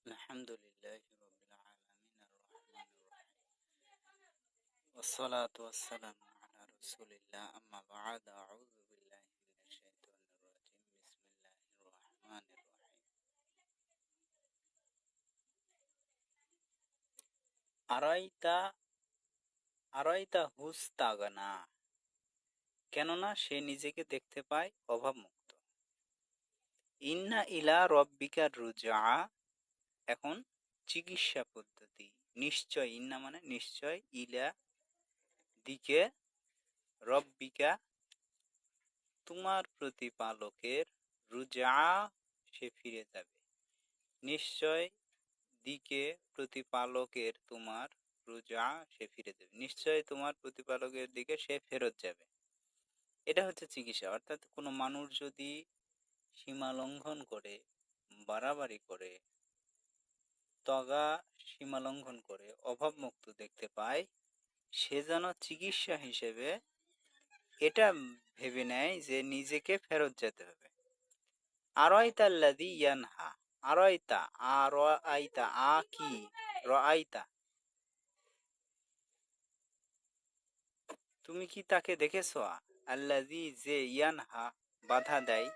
আলহামদুলিল্লাহি রাব্বিল আলামিন আর-রাহমানির রাহিম ওয়াসসালাতু ওয়াসসালামু আলা রাসূলিল্লাহ আম্মা বা'দ আউযু বিল্লাহি মিনাশ শাইতানির রাজীম বিসমিল্লাহির রাহমানির রাহিম আরাইতা আরাইতা হুস্তাগানা কেননা সে নিজেকে দেখতে পায় অভাবমুক্ত। ইন্না ইলা রব্বিকা রুজআ এখন চিকিৎসা পদ্ধতি। নিশ্চয়, ইন্না মানে নিশ্চয়, ইলা দিকে, রব্বিকা তোমার প্রতিপালকের, রুজআ সে ফিরে যাবে। নিশ্চয় দিকে প্রতিপালকের তোমার, রুজআ সে ফিরে যাবে, নিশ্চয় তোমার প্রতিপালকের দিকে সে ফেরত যাবে। এটা হচ্ছে চিকিৎসা। অর্থাৎ কোনো মানুষ যদি সীমা লঙ্ঘন করে, বাড়াবাড়ি করে, তগা সীমা লঙ্ঘন করে অভাবমুক্ত দেখতে পায়, সে যেন চিকিৎসা হিসেবে এটা ভেবে নেয় যে নিজেকে ফেরত যেতে হবে। আরাইতাল্লাযী ইয়ানহা, আরাইতা, আরাইতা, কি রাআইতা, তুমি কি তাকে দেখেছো? আল্লাযী যে, ইয়ানহা বাধা দেয়,